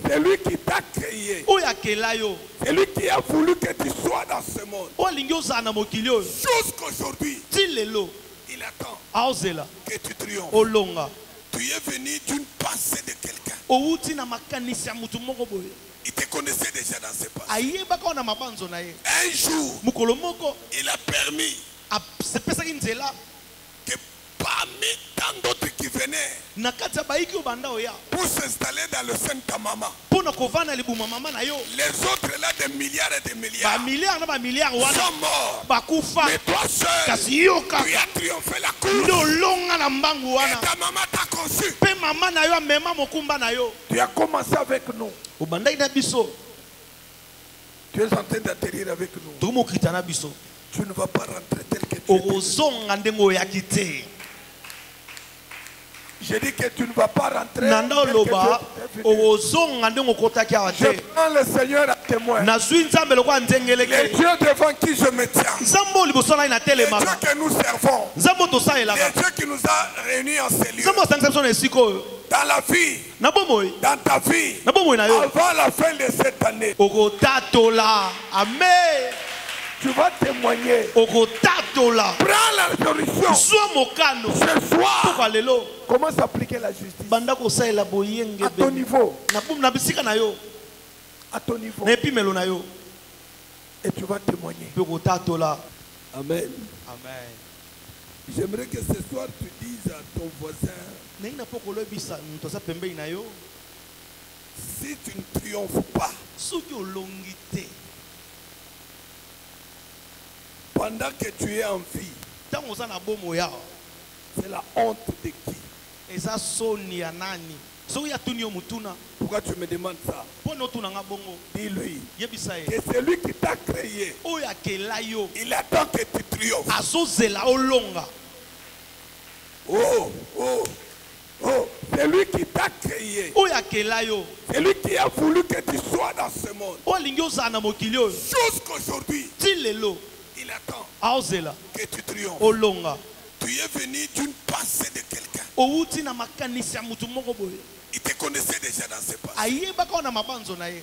C'est lui qui t'a créé. C'est lui qui a voulu que tu sois dans ce monde. Jusqu'aujourd'hui, il attend que tu triomphes. Tu es venu d'une pensée de quelqu'un. Il te connaissait déjà dans ses pensées. Un jour, il a permis que parmi tant d'autres qui venaient pour s'installer dans le sein de ta maman, les autres là, des milliards et des milliards, sont morts. Mais toi seul, tu as triomphé la course. Et ta maman t'a conçu. Tu as commencé avec nous. Tu es en train d'atterrir avec nous. Tu ne vas pas rentrer tel que tu es. J'ai dit que tu ne vas pas rentrer. Je prends le Seigneur à témoin. Les dieux devant qui je me tiens. Les dieux que nous servons. Les dieux qui nous a réunis en ces lieux. Dans la vie. Dans ta vie. Avant la fin de cette année. Amen. Tu vas témoigner. Prends la résolution. Ce soir. Comment s'appliquer la justice? À ton niveau. À ton niveau. Et tu vas témoigner. Amen. Amen. J'aimerais que ce soir tu dises à ton voisin, si tu ne triomphes pas, pendant que tu es en vie, c'est la honte de qui? Pourquoi tu me demandes ça? Dis-lui que c'est lui qui t'a créé. Il attend que tu triomphes. Oh, oh, oh, c'est lui qui t'a créé. C'est lui qui a voulu que tu sois dans ce monde. Jusqu'aujourd'hui, il attend que tu triomphes. Tu es venu d'une pensée de quelqu'un. Il te connaissait déjà dans ses pensées.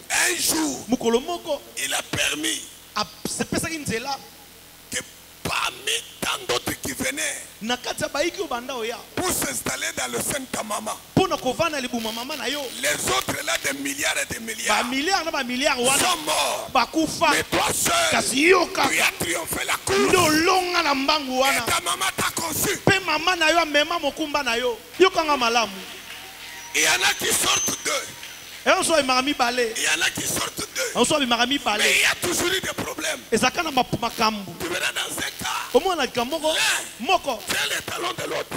Un jour, il a permis que parmi tant d'autres qui venaient pour s'installer dans le sein de ta maman, les autres là, des milliards et des milliards, sont morts. Mais toi seul, tu as triomphé la course. Et ta maman t'a conçu. Il y en a qui sortent d'eux. Il y en a qui sortent d'eux. Mais il y a toujours eu des problèmes. Tu verras dans un cas, l'un tient les talons de l'autre.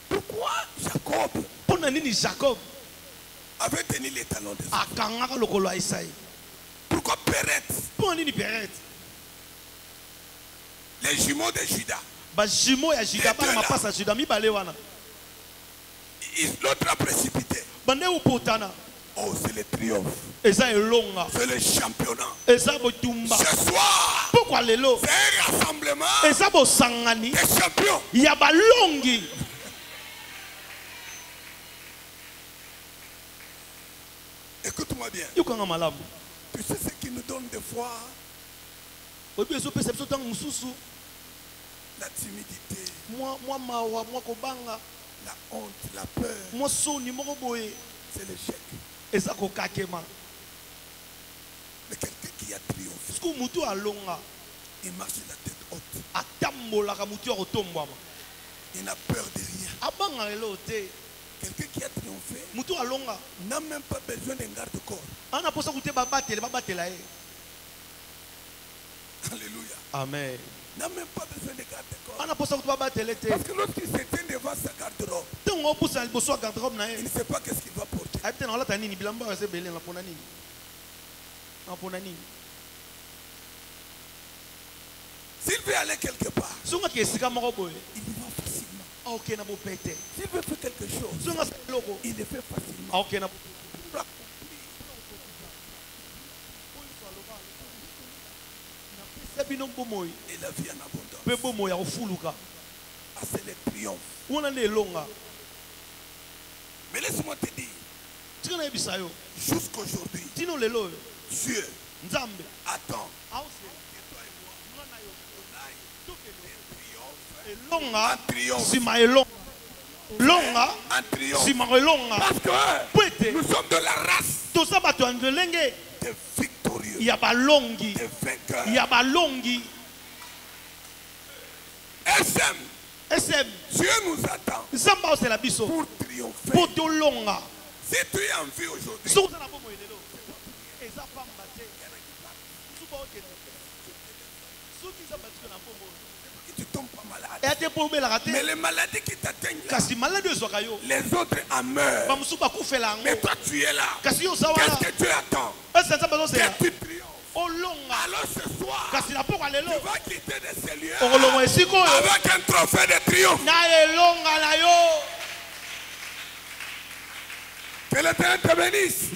Pourquoi Jacob avait tenu les talons des autres? Pourquoi Perrette, les jumeaux de Judas, l'autre a précipité. Oh, c'est le triomphe. C'est le championnat. Ce soir, c'est un rassemblement des champions. Écoute-moi bien. Tu sais ce qui nous donne des fois la timidité, la honte, la peur, c'est l'échec. Mais quelqu'un qui a triomphé, il marche la tête haute. Il n'a peur de rien. Quelqu'un qui a triomphé n'a même pas besoin d'un garde-corps. Alléluia. Amen. N'a même pas besoin de garde-corps. Parce que lorsqu'il se tient devant sa garde-robe, il ne sait pas qu'est-ce qu'il va porter. S'il veut aller quelque part, il y va facilement. S'il veut faire quelque chose, il le fait facilement. Et la vie en abondance. Ah, c'est le triomphe. Mais laisse-moi te dire, jusqu'aujourd'hui, Dieu attend longa parce que nous sommes de la race des victorieux, des vainqueurs. SM, Dieu nous attend pour triompher. Si tu es en vie aujourd'hui, tu tombes pas malade. Mais les maladies qui t'atteignent là, les autres en meurent. Mais toi tu es là. Qu'est-ce que tu attends? Que tu triomphes. Alors ce soir, tu vas quitter de ces lieux avec un trophée de triomphe. Que l'Éternel te bénisse.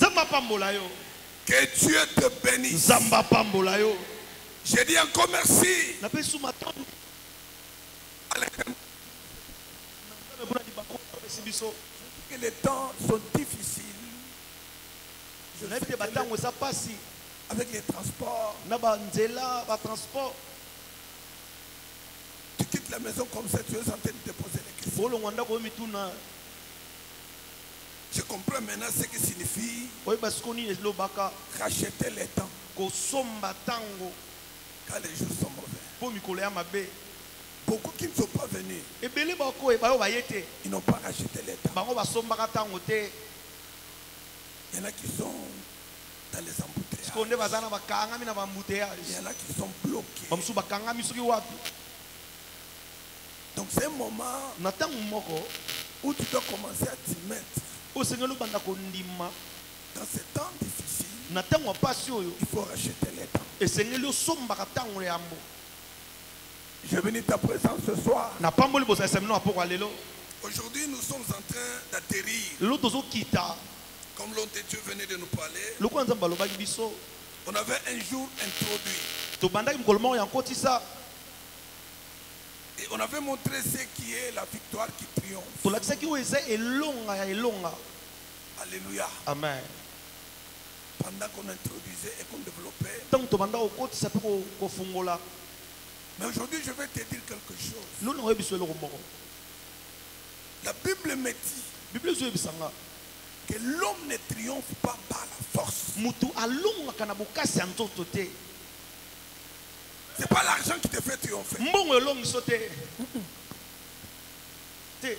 Que Dieu te bénisse. J'ai dit encore merci. Que les temps sont difficiles. Je sais que avec les transports, tu quittes la maison comme ça, tu es en train de te poser des questions. Je comprends maintenant ce que signifie racheter les temps quand les jours sont mauvais. Beaucoup qui ne sont pas venus, ils n'ont pas racheté les temps. Il y en a qui sont dans les embouteillages. Il y en a qui sont bloqués. Donc c'est un moment où tu dois commencer à t'y mettre. Dans ces temps difficiles, il faut racheter les temps. Je bénis ta présence ce soir. Aujourd'hui, nous sommes en train d'atterrir. Comme l'homme de Dieu venait de nous parler, on avait un jour introduit. Et on avait montré ce qui est la victoire qui triomphe. Alléluia. Amen. Pendant qu'on introduisait et qu'on développait. Mais aujourd'hui, je vais te dire quelque chose. La Bible me dit que l'homme ne triomphe pas par la force. Ce n'est pas l'argent qui te fait triompher. Ce n'est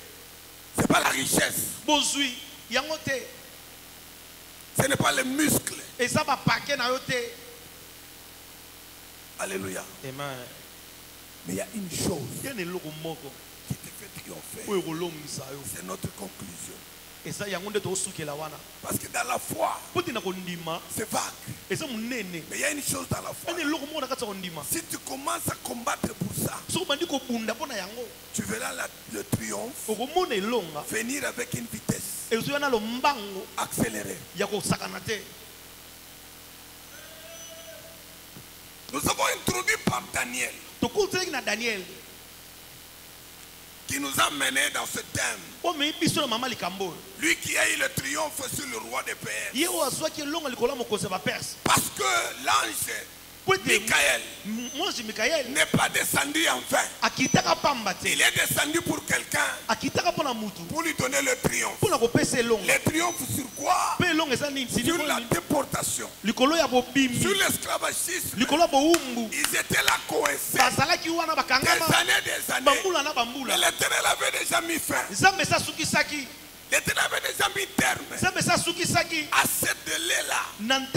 pas la richesse. Ce n'est pas les muscles. Alléluia. Amen. Mais il y a une chose qui te fait triompher. C'est notre conclusion. Parce que dans la foi, c'est vague. Mais il y a une chose dans la foi. Si tu commences à combattre pour ça, tu verras le triomphe venir avec une vitesse accélérée. Nous avons introduit par Daniel, qui nous a menés dans ce thème. Lui qui a eu le triomphe sur le roi des Perses. Parce que l'ange Michael n'est pas descendu en vain. Il est descendu pour quelqu'un, pour lui donner le triomphe. Le triomphe sur quoi? Sur la déportation, sur l'esclavagisme. Ils étaient là coincés des années. Mais l'Éternel avait déjà mis fin. L'Éternel avait déjà mis terme à cette délai-là. En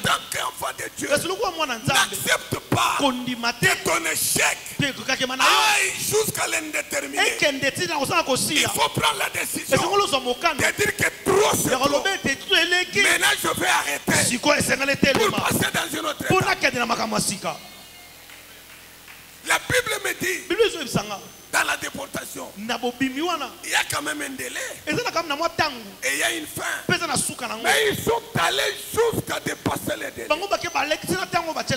tant qu'enfant de Dieu, n'accepte pas que ton échec aille jusqu'à l'indéterminé. Il faut prendre la décision de dire que trop c'est trop. Maintenant je vais arrêter pour passer dans une autre étape. La Bible me dit, dans la déportation, il y a quand même un délai. Et il y a une fin. Mais ils sont allés jusqu'à dépasser les délais.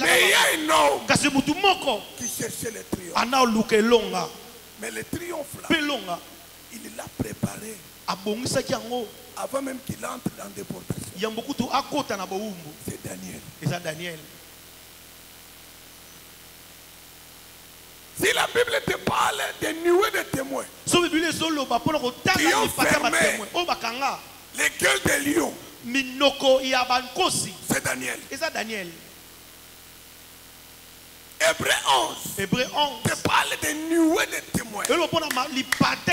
Mais il y a un homme qui cherchait le triomphe. Mais le triomphe là, Il l'a préparé. Avant même qu'il entre en déportation. C'est Daniel. Si la Bible te parle des nuées de témoins qui ont fermé les gueules des lions, c'est Daniel. Hébreu 11 te parle des nuées de témoins. Il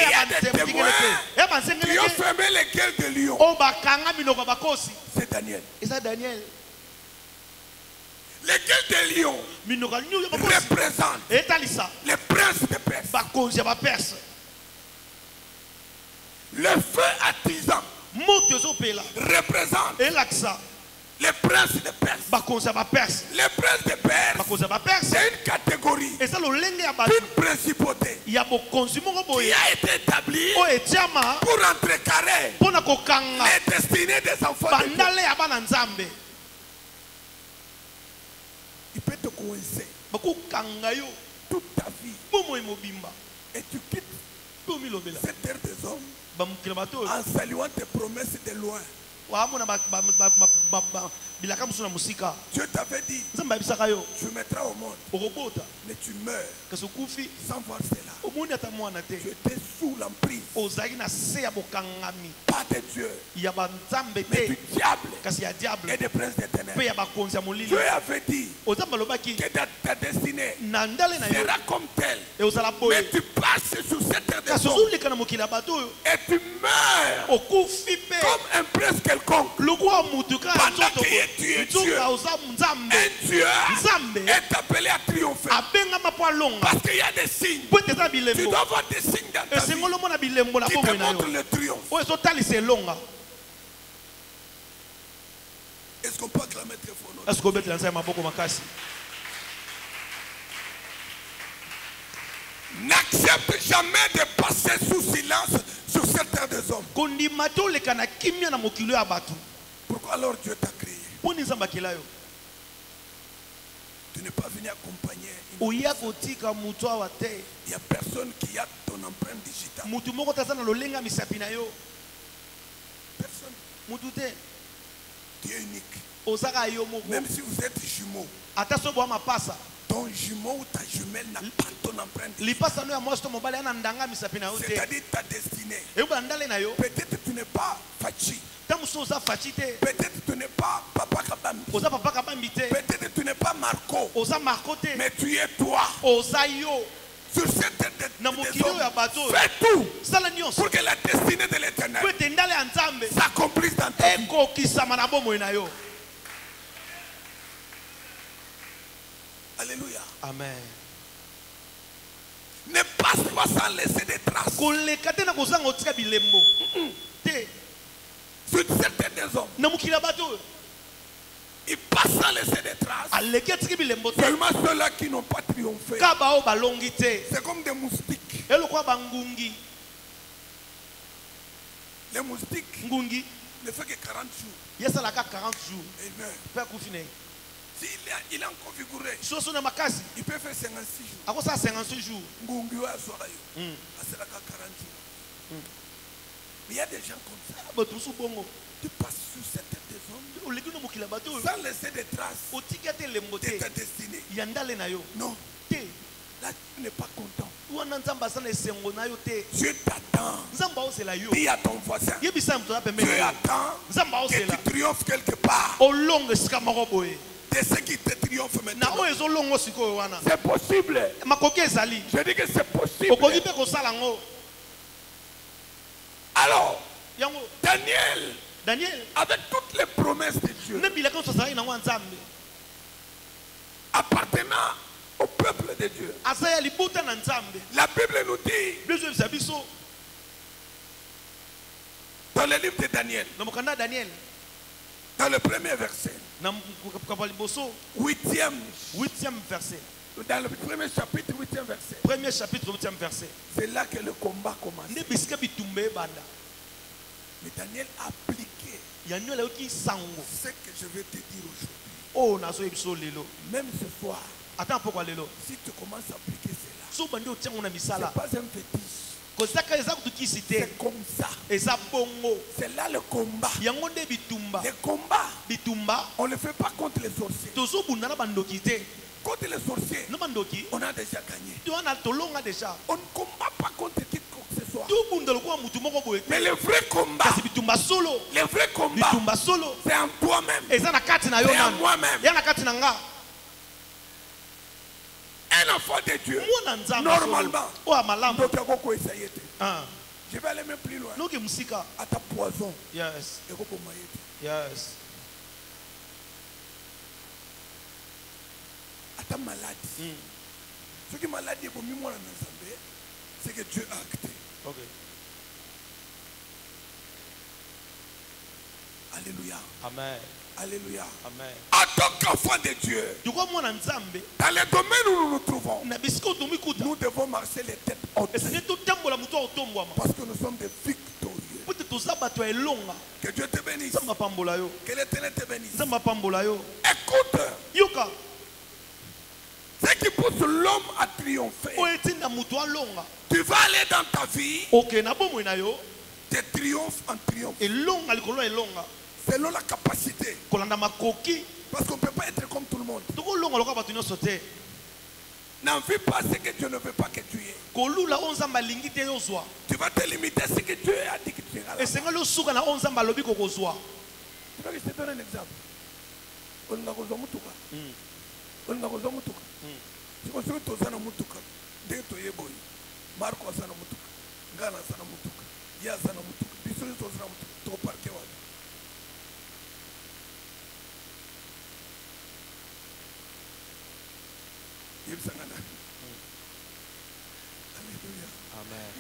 y a des témoins qui ont fermé les gueules des lions. C'est Daniel. Les gueules des lions représentent les princes de Perse. Le feu attisant représente les princes de Perse. Les princes de Perse, c'est une catégorie, une principauté qui a été établie pour entrecarrer les destinées des enfants de Dieu. Il peut te coincer toute ta vie et tu quittes cette terre des hommes en saluant tes promesses de loin. Dieu t'avait dit, tu mettras au monde, mais tu meurs sans voir cela. Tu étais sous l'emprise, pas de Dieu, mais du diable et des princes des ténèbres. Dieu avait dit que ta destinée sera comme telle, mais tu passes sur cette terre des hommes et tu meurs comme un prince quelconque. Pendant que tu es Dieu, un Dieu est appelé à triompher. Parce qu'il y a des signes. Tu dois avoir des signes dans ta vie qui te montrent le triomphe. Est-ce qu'on peut acclamer très fort? N'accepte jamais de passer sous silence sur cette terre des hommes. Pourquoi alors Dieu t'a créé? Tu n'es pas venu accompagner. Il n'y a personne qui a ton empreinte digitale. Personne. Tu es unique. Même si vous êtes jumeaux, ton jumeau ou ta jumelle n'a pas ton empreinte digitale. C'est-à-dire ta destinée. Peut-être que tu n'es pas Fachi. Peut-être que tu n'es pas Papa Kabambi. Peut-être que tu n'es pas Marco. Mais tu es toi. Sur cette tête des hommes, fais tout pour que la destinée de l'Éternel s'accomplisse dans ta vie. Alléluia. Amen. Ne passe pas sans laisser des traces. Sur cette tête des hommes, il passe sans laisser des traces. Seulement ceux-là qui n'ont pas triomphé. C'est comme des moustiques. Les moustiques ne font que 40 jours. Et ils meurent. S'il est encore vigoureux, il peut faire 56 jours. Ngungi wa sorayo. Ça sera 40 jours. Mais il y a des gens comme ça. Tu passes sur cette tête des hommes sans laisser des traces de ta destinée. Non. Là, tu n'es pas content. Dieu t'attend. Dis à ton voisin, Dieu attend que tu triomphes quelque part. De ce qui te triomphe maintenant. C'est possible. Je dis que c'est possible. Alors, Daniel, avec toutes les promesses de Dieu, appartenant au peuple de Dieu, la Bible nous dit dans le livre de Daniel, dans le premier verset, 8e verset, dans le premier chapitre, 8e verset, c'est là que le combat commence. Mais Daniel a appliqué ce que je vais te dire aujourd'hui. Même ce soir, si tu commences à appliquer cela, ce n'est pas un fétiche. C'est comme ça. C'est là le combat. Le combat, on ne le fait pas contre les sorciers. Contre les sorciers, on a déjà gagné. On ne combat pas contre qui que ce soit. Mais le vrai combat, c'est en toi-même. C'est en moi-même. Un enfant de Dieu, normalement, je vais aller même plus loin. À ta poison. Yes. Yes. À ta maladie. Ce qui est maladie, c'est que Dieu a acté. Okay. Alléluia. Amen. Alléluia. Amen. En tant qu'enfant de Dieu, dans les domaines où nous nous trouvons, nous devons marcher les têtes hautes. Parce que nous sommes des victorieux. Que Dieu te bénisse. Que l'Éternel te bénisse. Écoute. Ce qui pousse l'homme à triompher. Tu vas aller dans ta vie de triomphe en triomphe. Selon la capacité. Parce qu'on ne peut pas être comme tout le monde. N'en fais pas ce que Dieu ne veut pas que tu aies. Tu vas te limiter à ce que Dieu a dit que tu iras là. Je te donne un exemple. Amen.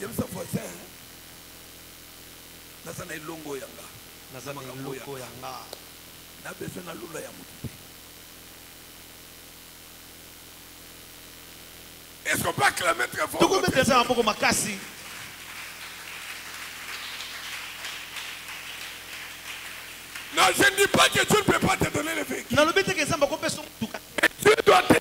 Est-ce qu'on peut acclamer très fort? Non, je ne dis pas que tu ne peux pas te donner le véhicule. Mais tu dois te...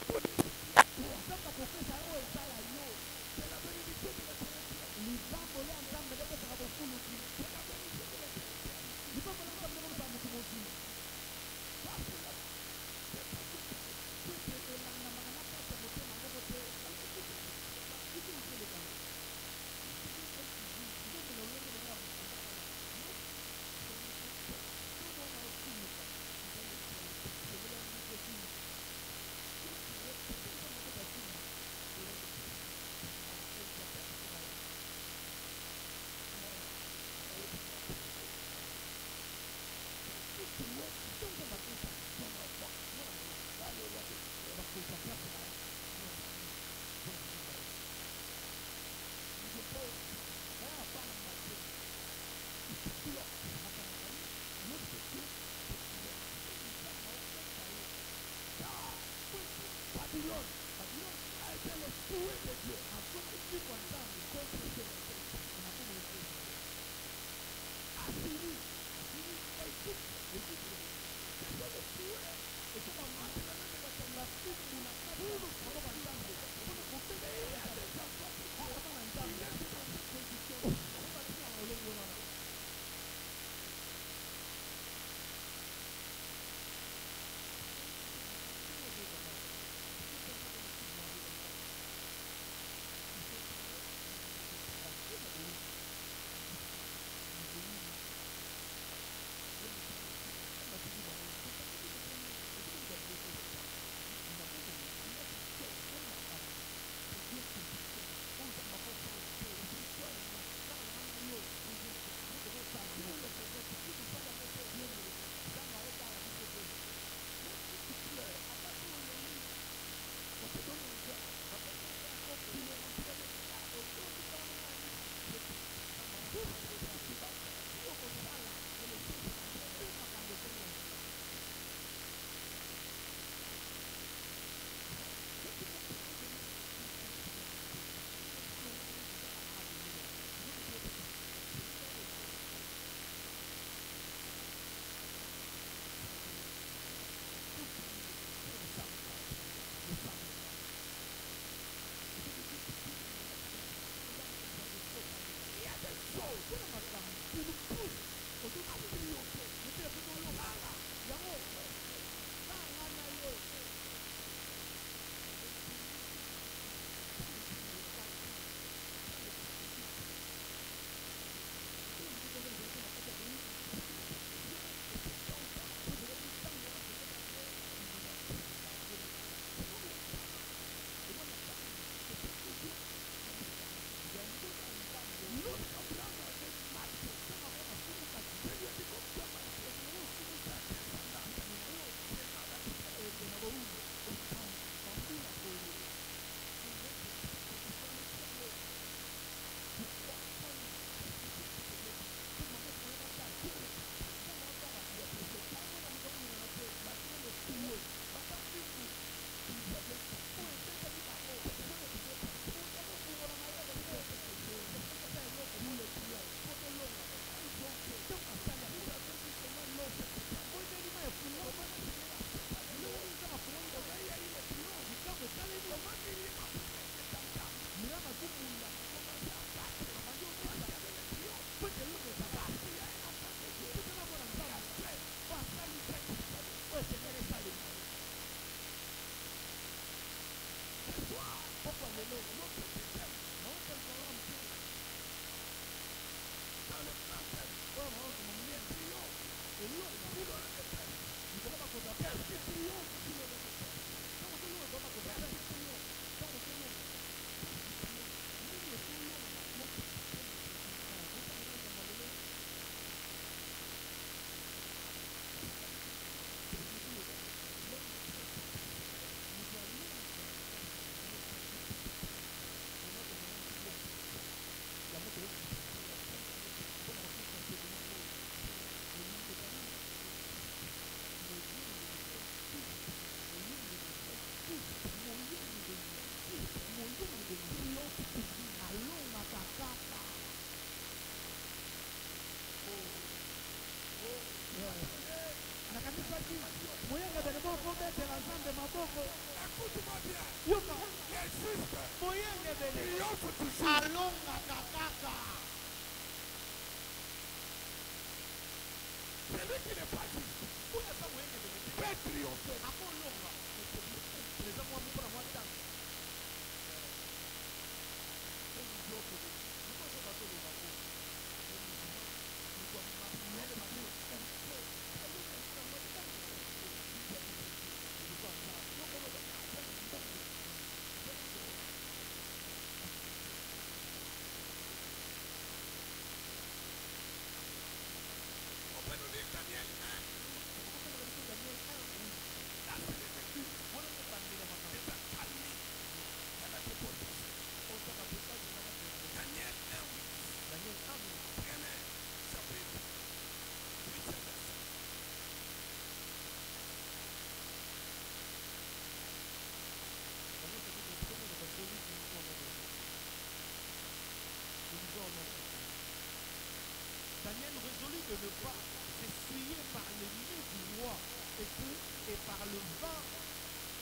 Daniel résolut de ne pas s'essuyer par les mains du roi et par le vin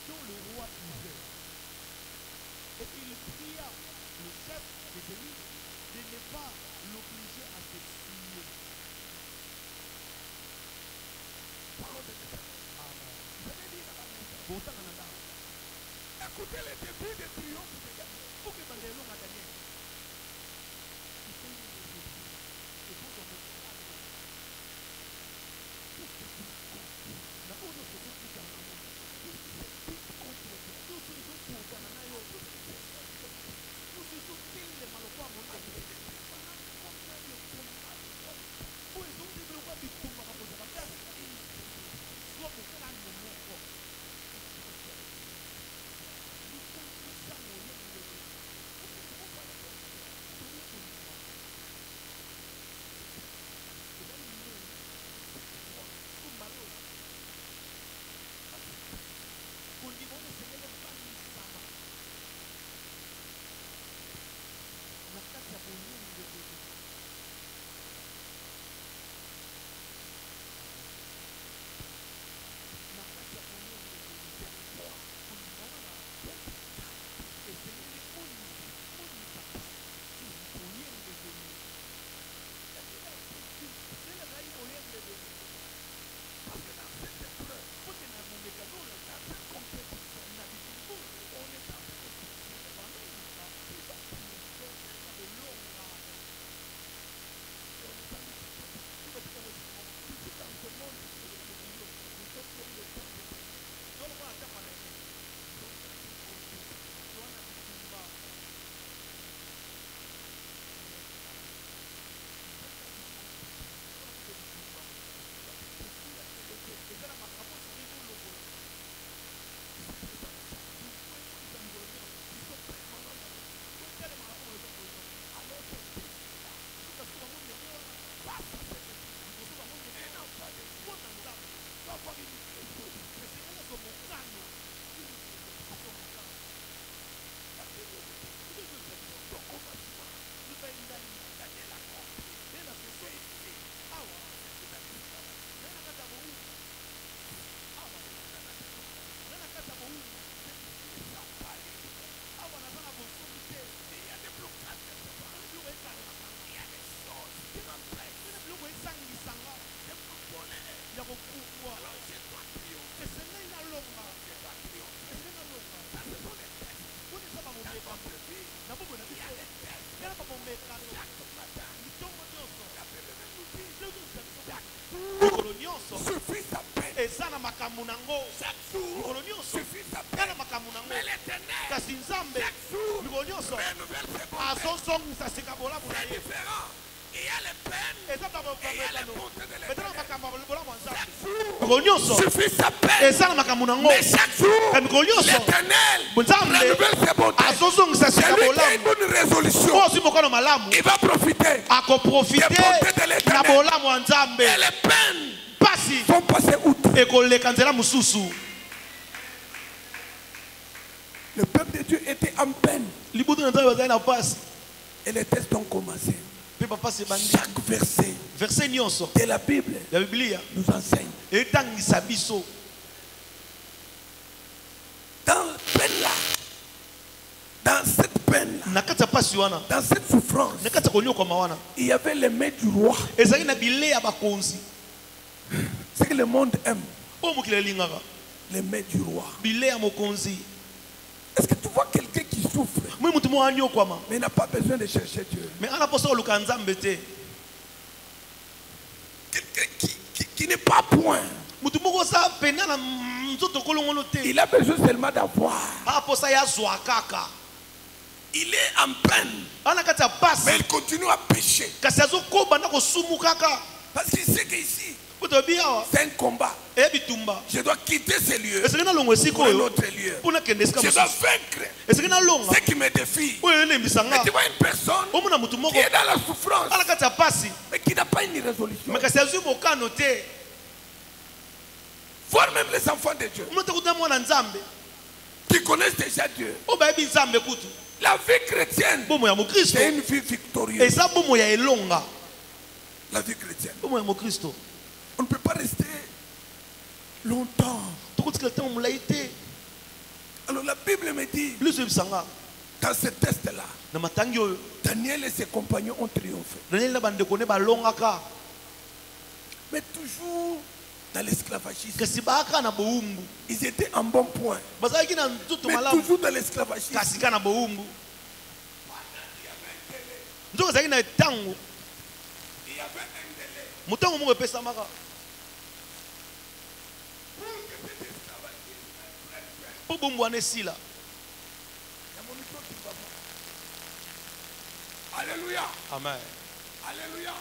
dont le roi buvait. Et il pria le chef des élites de ne pas l'obliger à s'essuyer. Écoutez les débuts de triomphe de Daniel. Pour que Daniel a gagné. chaque jour suffit sa peine. Mais l'Éternel, chaque jour, renouvelle ses bontés. C'est différent. Il y a les peines et il y a les bontés de l'Éternel. Chaque jour suffit sa peine. Mais chaque jour, l'Éternel renouvelle ses bontés. Celui qui a une bonne résolution, il va profiter des bontés de l'Éternel. Et les peines vont passer outre. Le peuple de Dieu était en peine. Et les tests ont commencé. Chaque verset de la Bible nous enseigne. Dans peine-là, dans cette peine-là, dans cette souffrance, il y avait les mains du roi. C'est que le monde aime. Les mains du roi. Est-ce que tu vois quelqu'un qui souffre, mais il n'a pas besoin de chercher Dieu? Quelqu'un qui n'est pas point. Il a besoin seulement d'avoir. Il est en peine, mais il continue à pécher. Parce qu'il sait qu'ici, c'est un combat. Je dois quitter ce lieu pour un autre lieu. Je dois vaincre ce qui me défie. Mais tu vois une personne qui est dans la souffrance, mais qui n'a pas une résolution. Voir même les enfants de Dieu qui connaissent déjà Dieu. La vie chrétienne, c'est une vie victorieuse. La vie chrétienne. On ne peut pas rester longtemps. Alors la Bible me dit, dans ce test-là, Daniel et ses compagnons ont triomphé. Mais toujours dans l'esclavagisme. Ils étaient en bon point. Mais toujours dans l'esclavagisme. Il y avait un délai. Alléluia. Amen. Alléluia.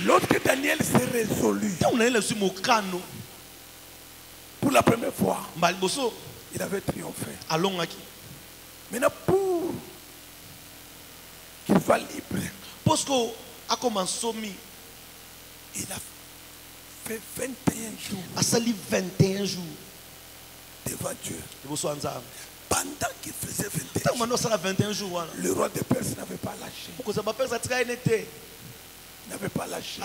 Lorsque Daniel s'est résolu pour la première fois, il avait triomphé. Maintenant, pour qu'il soit libre, il a fait 21 jours devant Dieu. Pendant qu'il faisait 21 jours, le roi de Perse n'avait pas lâché. N'avait pas lâché.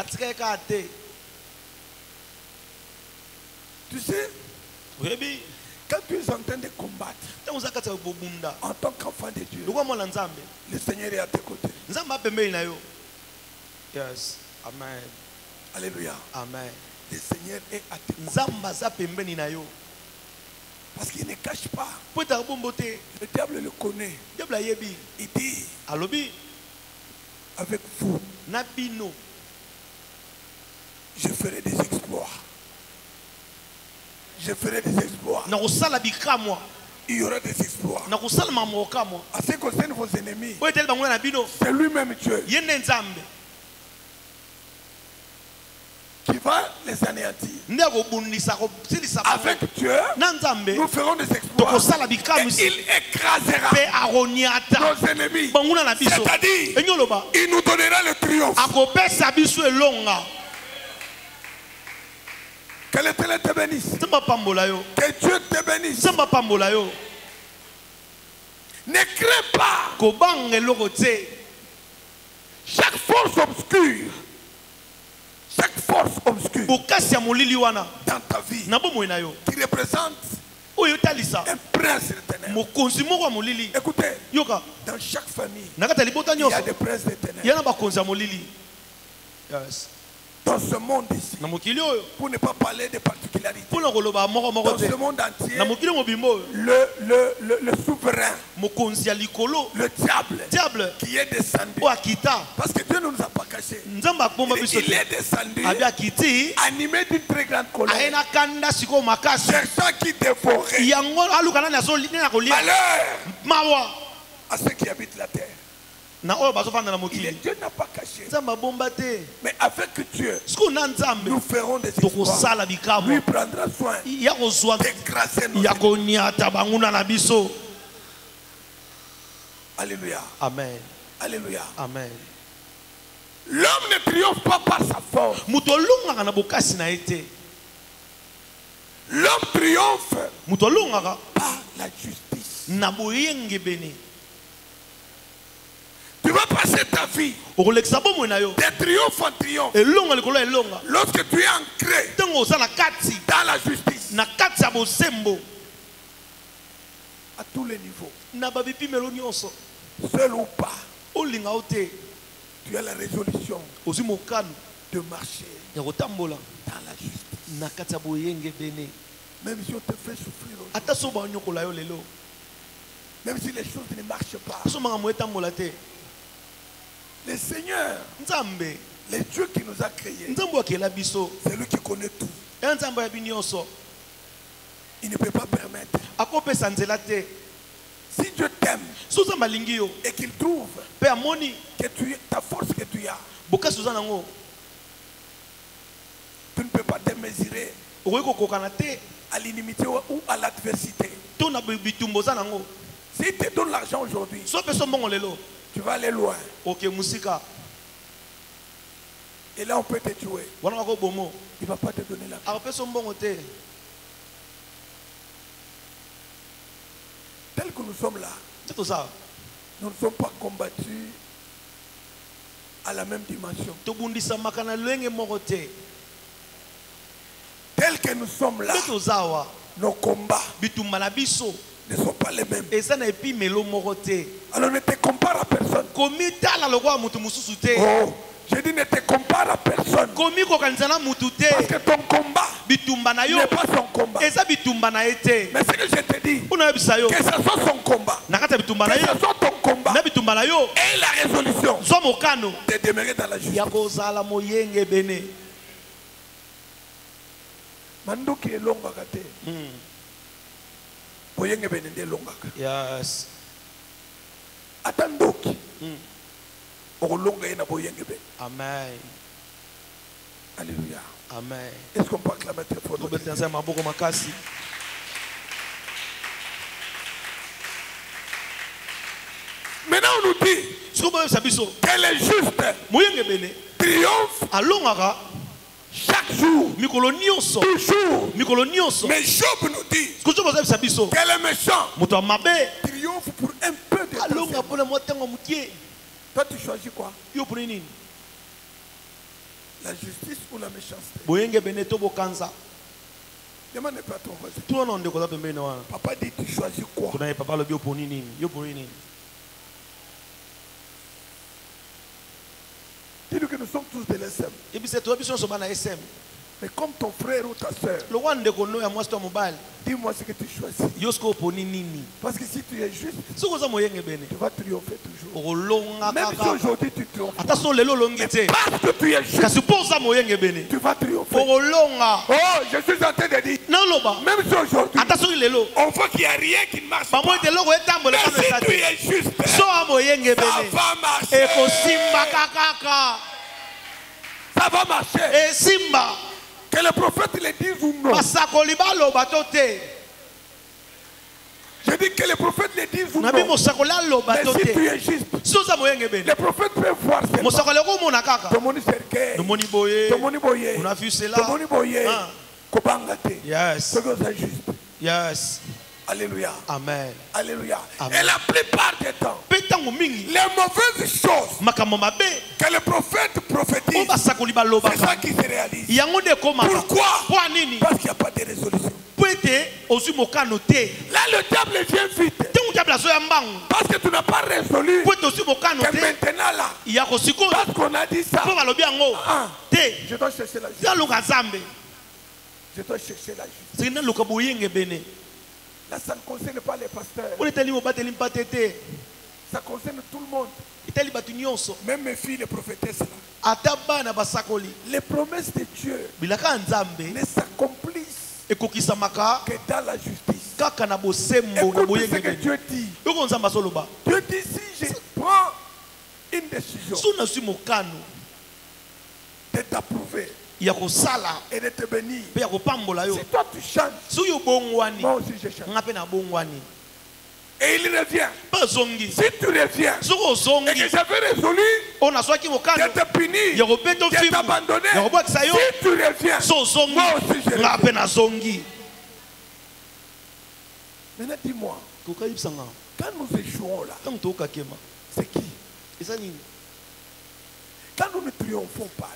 Tu sais, quand tu es en train de combattre en tant qu'enfant de Dieu, le Seigneur est à tes côtés. Yes. Amen. Alléluia. Amen. Le Seigneur est à tes côtés. Parce qu'il ne cache pas. Le diable le connaît. Il dit avec vous, je ferai des exploits. Je ferai des exploits. Il y aura des exploits. En ce qui concerne vos ennemis, c'est lui-même Dieu qui va les anéantir. Avec Dieu, nous ferons des exploits. Et il écrasera nos ennemis. C'est-à-dire, il nous donnera le triomphe. Que l'Éternel te bénisse. Que Dieu te bénisse. Ne crains pas. Chaque force obscure dans ta vie qui représente un prince ténèbres. Écoutez, dans chaque famille, il y a des princes de ténèbres. Dans ce monde ici, pour ne pas parler des particularités, dans ce monde entier, le souverain, le diable qui est descendu, parce que Dieu ne nous a pas caché, il est descendu animé d'une très grande colère, cherchant qui dévorer. Malheur à ceux qui habitent la terre. Dieu n'a pas caché. Mais avec Dieu, nous ferons des exploits. Lui prendra soin d'écraser nos ennemis. Alléluia. Amen. Alléluia. Amen. L'homme ne triomphe pas par sa force. L'homme triomphe par la justice. Tu vas passer ta vie de triomphe en triomphe. Lorsque tu es ancré dans la justice à tous les niveaux, seul ou pas, tu as la résolution de marcher dans la justice. Même si on te fait souffrir, même si les choses ne marchent pas, le Seigneur, le Dieu qui nous a créés, c'est lui qui connaît tout. Il ne peut pas permettre. Si Dieu t'aime et qu'il trouve que ta force que tu as, tu ne peux pas te mesurer à l'inimité ou à l'adversité. S'il te donne l'argent aujourd'hui, tu vas aller loin. Et là on peut te tuer. Il ne va pas te donner l'argent. Tel que nous sommes là, nous ne sommes pas combattus à la même dimension. Tel que nous sommes là, nos combats ne sont pas les mêmes. Alors ne te compare à personne. Oh, je dis ne te compare à personne. Parce que ton combat n'est pas son combat. Mais ce que je te dis, que ce soit son combat, que ce soit ton combat, et la résolution de demeurer dans la justice. Mandoki est longa kate. Boyenge benende longa. Yes. Atandoki. Longa ena boyenge ben. Amen. Alléluia. Amen. Est-ce qu'on peut acclamer très fort? Maintenant on nous dit qu'elle est juste. Triomphe chaque jour, toujours. Mais Job nous dit qu'elle est méchante. Triomphe pour un peu de temps. Toi tu choisis quoi? La justice ou la méchanceté? Demande pas à ton voisin. Papa dit tu choisis quoi? Dis-nous que nous sommes tous de l'SM. Mais comme ton frère ou ta soeur, dis-moi ce que tu choisis. Parce que si tu es juste, tu vas triompher toujours. Même si aujourd'hui tu triomphes, mais parce que tu es juste, tu vas triompher. Oh, je suis en train de dire, même si aujourd'hui, on voit qu'il n'y a rien qui ne marche pas. Mais si tu es juste, ça va marcher. Ça va marcher. Que le prophète le dise ou non. Je dis que le prophète le dise ou non. Mais si tu es juste, le prophète peut voir seulement. Tomoni cercueil, tomoni boye, kobangate. Yes. C'est juste. Yes. Alléluia. Amen. Alléluia. Amen. Et la plupart des temps, les mauvaises choses que le prophète prophétise, c'est ça qui se réalise. Pourquoi? Parce qu'il n'y a pas de résolution. Là, le diable vient vite. Parce que tu n'as pas résolu. Que maintenant là, parce qu'on a dit ça, je dois chercher la justice. Je dois chercher la justice. Là, ça ne concerne pas les pasteurs. Ça concerne tout le monde. Même mes filles, les prophétesses là. Les promesses de Dieu ne s'accomplissent que dans la justice. Écoute ce que Dieu dit. Dieu dit, si je prends une décision de t'approuver et de te bénir, si toi tu changes, moi aussi je change. Et il revient. Si tu reviens et que j'avais résolu de te punir, de t'abandonner, si tu reviens, moi aussi je reviens. Maintenant dis-moi, quand nous échouons là, c'est qui? Quand nous ne triomphons pas,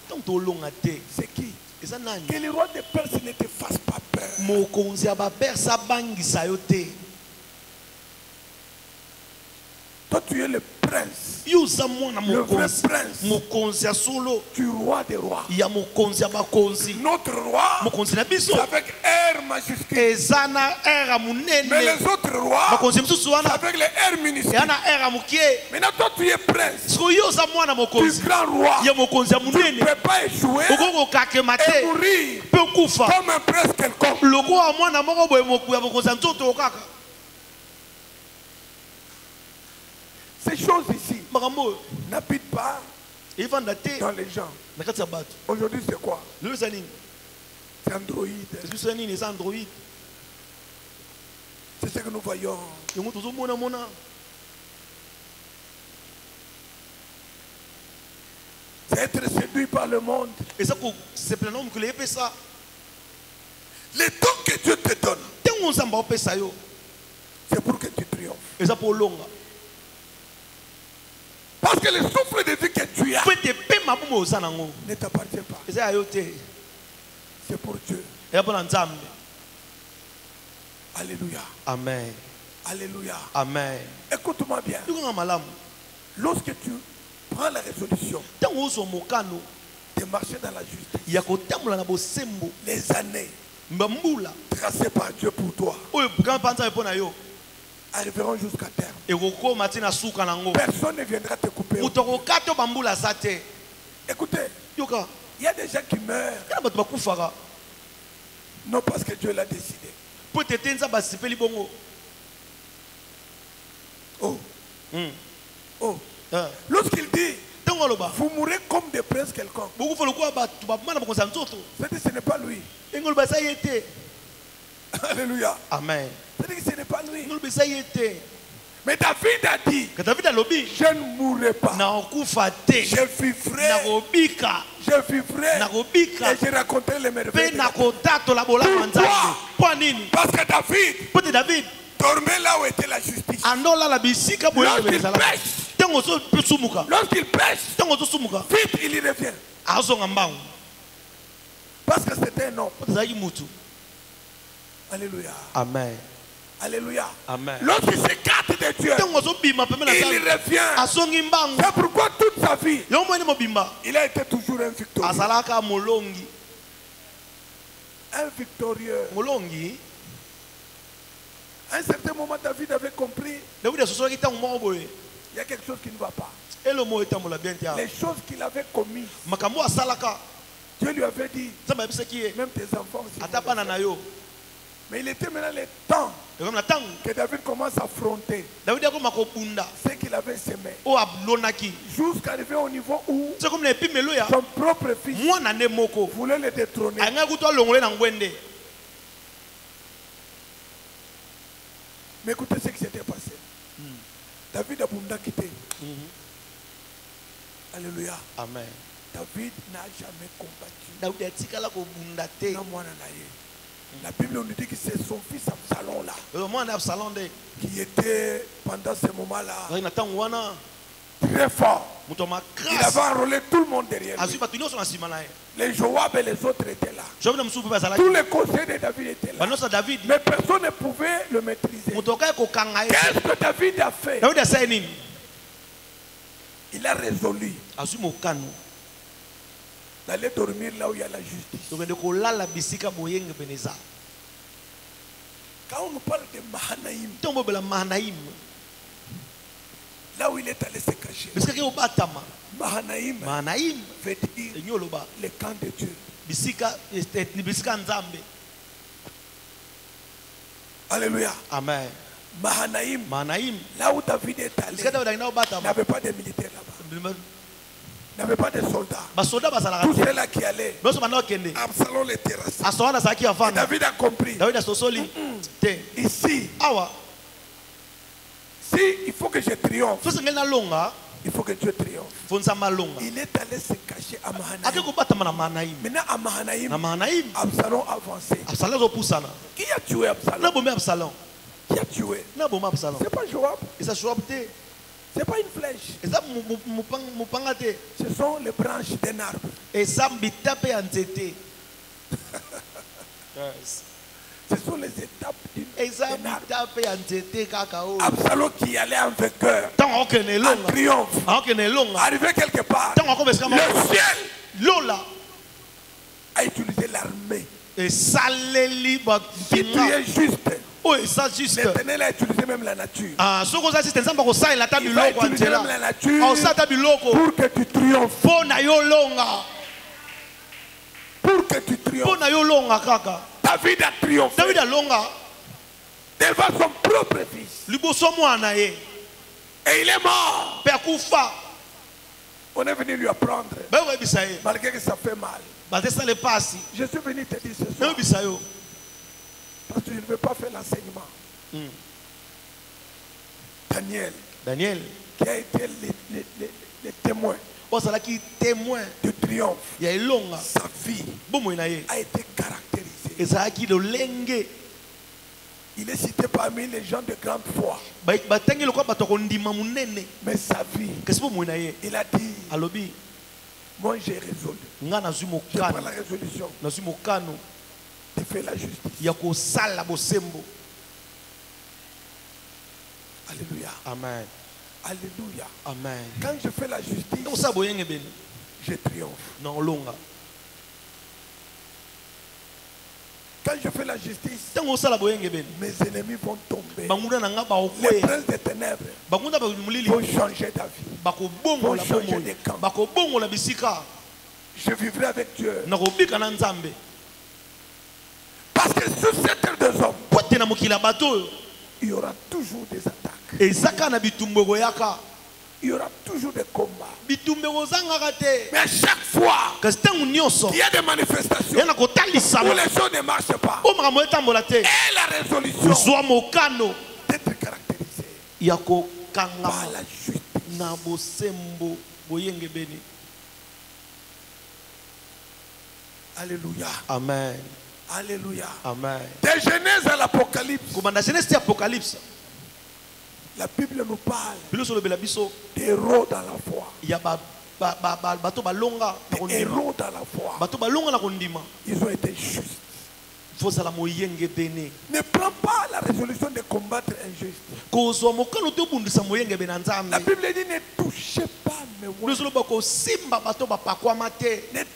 c'est qui? Que le roi de Perse ne te fasse pas peur. Toi tu es le prince, le vrai prince du roi des rois. Notre roi, c'est avec R majuscule. Mais les autres rois, c'est avec les R minuscules. Maintenant toi tu es prince, tu grand roi. Tu ne peux pas échouer et mourir comme un prince quelconque. Ces choses ici n'habitent pas dans les gens. Aujourd'hui c'est quoi? C'est Android. C'est ce que nous voyons. C'est être séduit par le monde. Les dons que Dieu te donne, c'est pour que tu triomphes. Parce que le souffle de vie que tu as ne t'appartient pas. C'est pour Dieu. Alléluia. Amen. Alléluia. Amen. Écoute-moi bien. Lorsque tu prends la résolution de marcher dans la justice, les années tracées par Dieu pour toi arriveront jusqu'à terme. Personne ne viendra te couper. Écoutez, il y a des gens qui meurent non parce que Dieu l'a décidé. Oh. Oh. Lorsqu'il dit vous mourrez comme des princes quelconques, c'est-à-dire que ce n'est pas lui. Alléluia. Amen. C'est-à-dire que ce n'est pas lui. Mais David a dit, je ne mourrai pas. Je vivrai. Et je raconterai les merveilles. Pourquoi? Parce que David dormait là où était la justice. Lorsqu'il pêche, vite il y revient. Parce que c'était un homme. Alléluia. Amen. Alléluia. Amen. Lorsqu'il s'écarte de Dieu, il revient. C'est pourquoi toute sa vie, il a été toujours un victorieux. Un victorieux. À un certain moment, David avait compris il y a quelque chose qui ne va pas. Les choses qu'il avait commises, Dieu lui avait dit, même tes enfants aussi. Mais il était maintenant le temps que David commence à affronter ce qu'il avait semé. Jusqu'à arriver au niveau où son propre fils voulait le détrôner. Mais écoutez ce qui s'était passé. David a bunda quitté. Alléluia. Amen. David n'a jamais combattu. La Bible nous dit que c'est son fils Absalom là. Qui était pendant ce moment-là très fort. Il avait enrôlé tout le monde derrière lui. Les Joab et les autres étaient là. Tous les conseils de David étaient là. Mais personne ne pouvait le maîtriser. Qu'est-ce que David a fait? Il a résolu d'aller dormir là où il y a la justice. Quand on nous parle de Mahanaïm, là où il est allé se cacher, Mahanaïm veut dire le camp de Dieu. Alléluia. Amen. Mahanaïm, là où David est allé, il n'avait pas de militaires là-bas. Il n'avait pas de soldats. Tous ceux-là qui allaient, Absalom les terrassait. Et David a compris. Ici, si il faut que je triomphe, il faut que Dieu triomphe. Il est allé se cacher à Mahanaïm. Maintenant à Mahanaïm, Absalom a avancé. Qui a tué Absalom? Qui a tué? C'est pas Joab. C'est pas une flèche. Ce sont les branches d'un arbre. Ce sont les étapes d'un arbre. Absalom qui allait en vainqueur, en triomphe, arrivé quelque part, le ciel a utilisé l'armée. Qui tuait juste. L'Éternel a utilisé même la nature. Il va utiliser même la nature pour que tu triomphes. Pour que tu triomphes. David a triomphé devant son propre fils. Et il est mort. On est venu lui apprendre, malgré que ça fait mal. Je suis venu te dire ce soir, parce que je ne veux pas faire l'enseignement. Daniel, qui a été le témoin du triomphe, sa vie a été caractérisée. Il est cité parmi les gens de grande foi. Mais sa vie, il a dit, moi j'ai résolu. Je prends la résolution de faire la justice. Alléluia. Amen. Alléluia. Amen. Quand je fais la justice, je triomphe. Quand je fais la justice, mes ennemis vont tomber. Les princes des ténèbres vont changer d'avis, vont changer de camp. Je vivrai avec Dieu. Parce que sur cette terre des hommes, il y aura toujours des attaques. Il y aura toujours des combats. Mais à chaque fois qu'il y a des manifestations où les choses ne marchent pas, et la résolution d'être caractérisée par la justice. Alléluia. Amen. Alléluia. Amen. De Genèse à l'Apocalypse, la Bible nous parle des héros dans la foi. Des héros dans la foi. Ils ont été justes. Ne prends pas la résolution de combattre injuste. La Bible dit ne touchez pas mes voix. Ne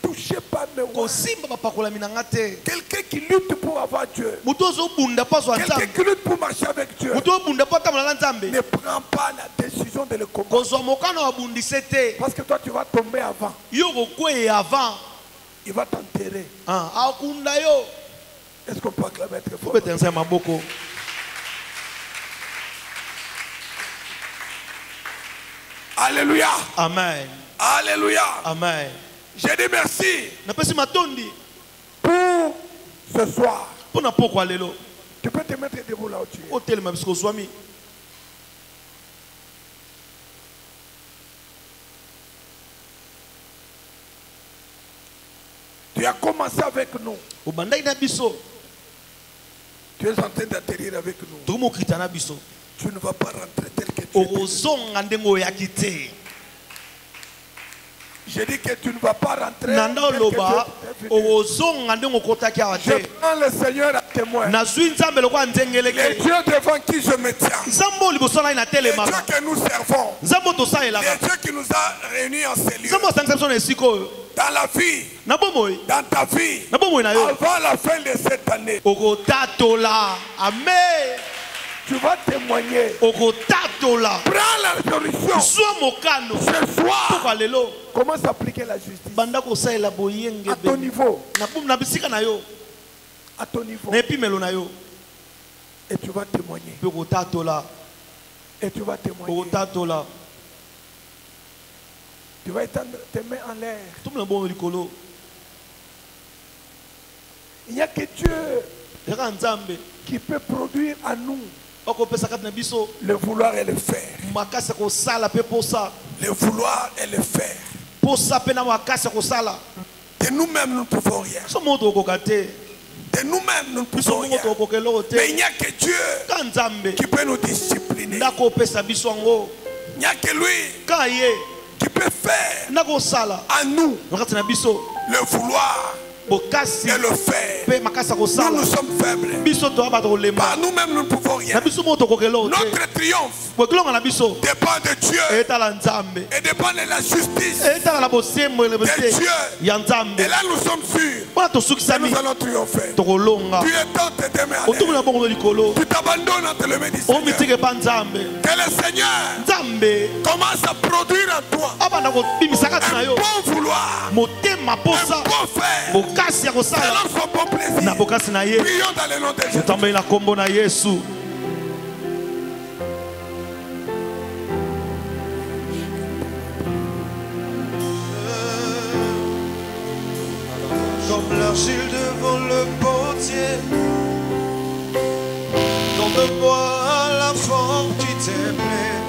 touchez pas mes voix. Quelqu'un qui lutte pour avoir Dieu. Quelqu'un qui lutte pour marcher avec Dieu. Ne prends pas la décision de le combattre. Parce que toi tu vas tomber avant. Il va t'enterrer. Est-ce qu'on peut acclamer très fort? Alléluia. Amen. Alléluia. Amen. Je dis merci pour ce soir. Tu peux te mettre debout là où tu es. Tu as commencé avec nous. Tu es en train d'atterrir avec nous. Tu ne vas pas rentrer tel que tu es. J'ai dit que tu ne vas pas rentrer. Je prends le Seigneur à témoin. Les dieux devant qui je me tiens. Les dieux que nous servons. Les dieux qui nous a réunis en ces lieux. Dans la vie, dans ta vie, avant la fin de cette année. Amen. Tu vas témoigner. Prends la solution. Ce soir. Comment s'appliquer la justice? À ton niveau. À ton niveau. Et tu vas témoigner. Et tu vas témoigner. Tu vas étendre tes mains en l'air. Il n'y a que Dieu qui peut produire à nous le vouloir et le faire. Le vouloir et le faire. De nous-mêmes, nous ne pouvons rien. De nous-mêmes, nous ne pouvons rien. Mais il n'y a que Dieu qui peut nous discipliner. Il n'y a que lui qui peut faire à nous le vouloir et le faire. Nous sommes faibles. Par nous-mêmes, nous ne pouvons rien. Notre triomphe dépend de Dieu et dépend de la justice de Dieu. Et là, nous sommes sûrs que nous allons triompher. Tu étends tes mains en l'air. Tu t'abandonnes entre les mains du Seigneur. Que le Seigneur commence à produire en toi un bon vouloir, un bon faire. Selon son bon plaisir. Prions dans le nom de Jésus. Comme l'argile devant le potier, donne-moi la forme qui t'aimait.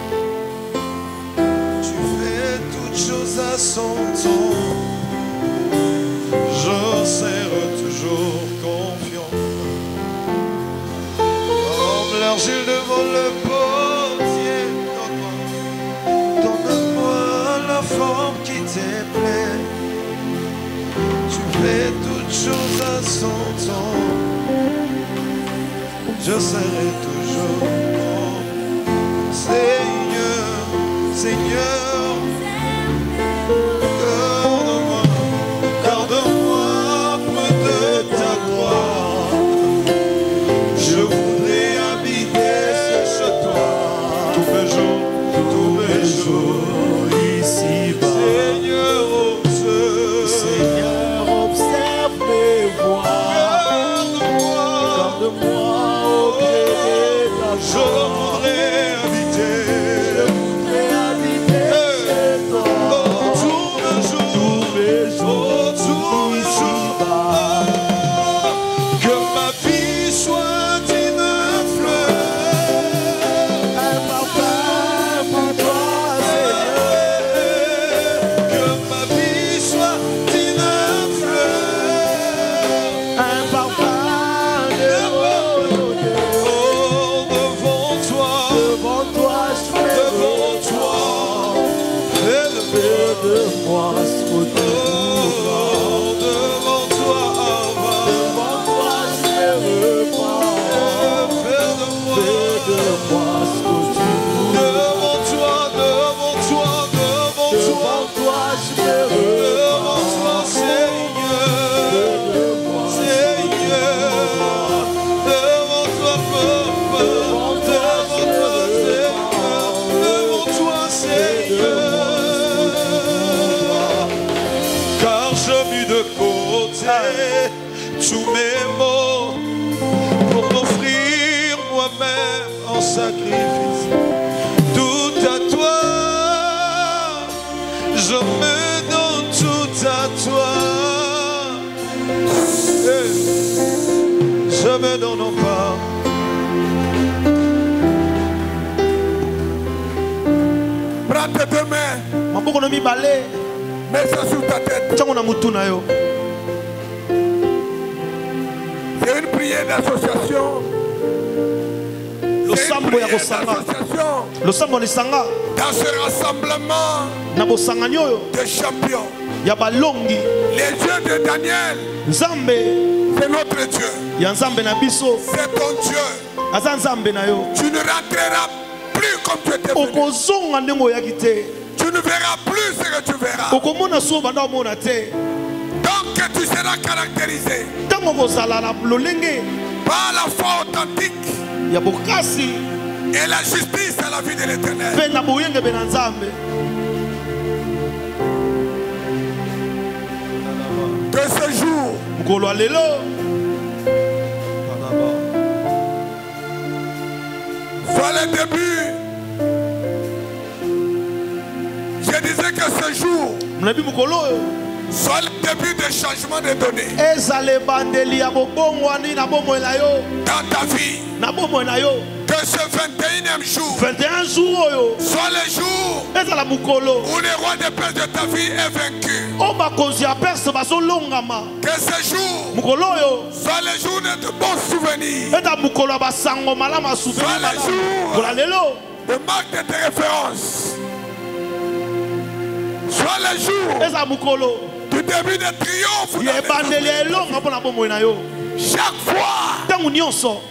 Tu fais toutes choses à son temps. Je serai toujours confiant. Comme l'argile devant le potier, donne-moi la forme qui t'aimait. Tu fais toutes choses à son temps. Je serai toujours bon. Seigneur, Seigneur, garde-moi près de ta gloire. Je voudrais habiter chez toi tous mes jours ici-bas. Seigneur, observe mes voies. Garde-moi au gré de ta joie. Je voudrais habiter chez toi tous mes jours ici-bas. Que ma vie soit une fleur, un parfum pour toi, Seigneur. Que ma vie soit une fleur, un parfum de beauté. Oh, devant toi, fais de moi ce que tu voudras. Devant toi, je me repens. Fais de moi ce que tu voudras. Devant toi, je me repens. Devant toi, Seigneur, devant toi, Papa, devant toi, Seigneur. Car j'ai mis de côté tous mes maux pour m'offrir moi-même en sacrifice. Tout à toi, je me donne tout à toi. Je me donne en part. Prends tes deux mains. Mets ça sur ta tête. C'est une prière d'association. losambo ya kosanga losambo lisanga dans ce rassemblement na bosangani oyo de champions ya balongi les yeux de Daniel nzambe c'est notre Dieu ya nzambe na biso c'est ton Dieu aza nzambe na yo tu ne rentreras plus comme tu étais venu okozonga ndenge oyaki te tu ne verras plus ce que tu verras okomona so banda omona te donc tu seras caractérisé ntango kozala na lolenge par la foi authentique ya bokasi et la justice à la vie de l'Éternel. mpe na boyengebe na nzambe Que ce jour mokolo ya lelo soit le début. Je disais que ce jour mnabi mokolo oyo soit le début de changement de données ezala ebandeli ya bobongwani na bomoi na yo dans ta vie. na bomoi na yo Que ce 21e jour 21 jours oyo soit le jour ezala mokolo où le roi de paix de ta vie est vaincu. oyo bakonzi ya perse bazolongama Que ce jour mokolo oyo soit le jour de bons souvenirs. ezala mokolo ya basango malamu ya Soit le jour kola lelo de marque de tes références. Soit le jour ezala mokolo du début de triomphe. ya ebandeli ya elonga mpo na bomoi na yo Chaque fois ntango nyonso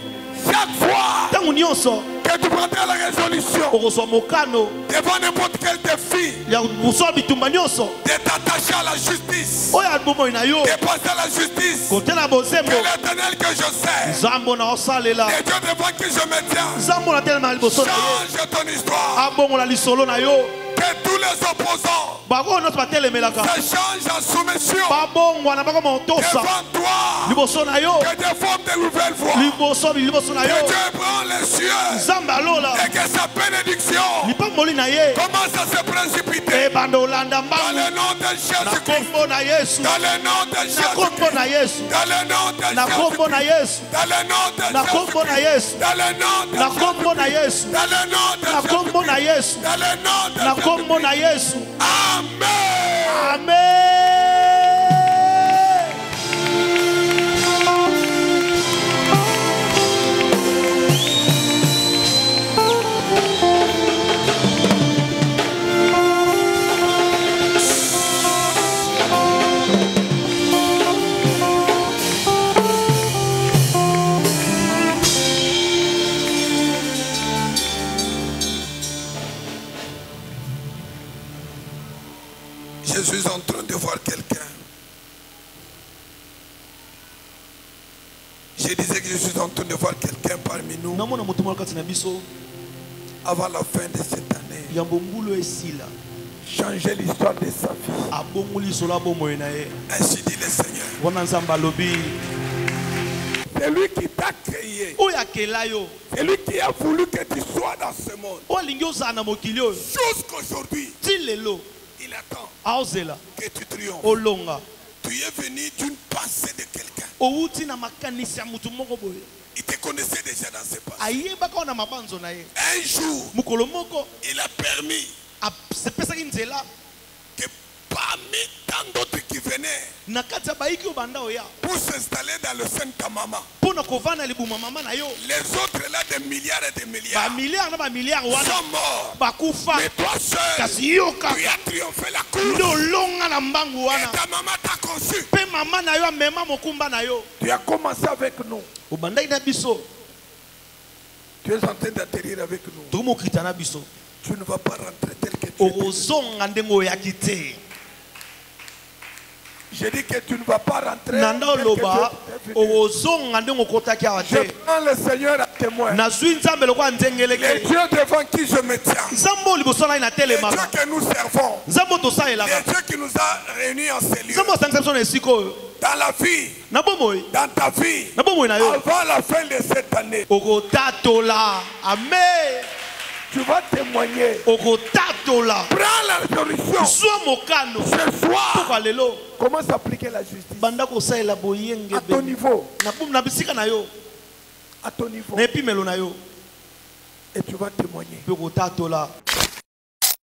que tu prendras la résolution okozwa mokano devant n'importe quel défi ya kosala bitumba nyonso de t'attacher à la justice, oyo ya bomoi na yo de passer à la justice, kotela bosembo que l'Éternel que je sais, nzambo na osalela les dieux devant qui je me tiens, nzambo na telema liboso na ye change ton histoire. abongola lisolo na yo Que tous les opposants bango nyonso batelemelaka se changent en soumission babongwana bakoma otosa devant toi. liboso na yo Que Dieu forme de nouvelles voies. liboso na yo Que Dieu prend les cieux nzambe alola et que sa bénédiction lipamboli na ye commence à se précipiter ebanda olanda dans mbangu le nom de na Jésus-Christ. kombo na yesu Dans le nom de na kombo Jésus-Christ. na yesu Dans le nom de na kombo na Jésus-Christ. yesu Dans le nom de na kombo na Jésus-Christ. yesu Dans le nom de na kombo na Jésus-Christ. yesu Dans le nom de na kombo na Jésus-Christ. yesu Dans le nom de na kombo na Jésus-Christ. yesu Amen. amen Je suis en train de voir quelqu'un. Je disais que je suis en train de voir quelqu'un parmi nous namona moto moko kati na biso avant la fin de cette année. yambo mbulu esila Changer l'histoire de sa vie. abongoli lisolo abomoi na ye Ainsi dit le Seigneur. wana nzambe alobi C'est lui qui t'a créé. oyo akela yo C'est lui qui a voulu que tu sois dans ce monde. oyo alingi ozala na mokili oyo Jusqu'aujourd'hui, ti lelo il attend aozela que tu triomphes. olonga Tu es venu d'une pensée de quelqu'un. outi na makanisi ya motu moko boye Il te connaissait déjà dans ses pensées. ayebaka oyo na mabanzo na ye Un jour, mokolo moko il a permis apesaki nzela que parmi tant d'autres qui venaient na kati ya bayiki oyo banda oya pour s'installer dans le Saint-Amama, mpo na kovanda libuma mama na yo les autres là, des milliards et des milliards, bamiliare na bamiliare wana sont morts. bakufa Mais toi seul, kasi yo kaka tu as triomphé la nde course. olonga na mbangu Et wana ta maman t'a conçu. mpe mama na yo amema mokumba na yo Tu as commencé avec nous. obandaki na biso Tu es en train d'atterrir avec nous. tokomokita na biso Tu ne vas pas rentrer tel que tu es. okozonga ndenge oyaki te Je dis que tu ne vas pas rentrer na nda tel que oloba tu es venu. okozonga ndenge okotaki awa Je te prends le Seigneur à témoin. nazwi nzambe lokola Les nzengeleke dieux devant qui je me tiens. nzambe oyo liboso na ye Les dieux natelemaka que nous servons. nzambe oyo Les tosalelaka dieux qui nous a réunis en ces lieux. nzambe osangisa biso na esika oyo Dans la vie, na bomoi dans ta vie, na bomoi na yo avant la fin de cette année, okotatola amen tu vas témoigner. okotatola Prends la résolution zwa mokano ce soir. toka lelo Commence à appliquer la justice banda kosalela boyenge à ton niveau. na bisika na yo À ton niveau. na epimelo na yo Et tu vas témoigner. mpe okotatola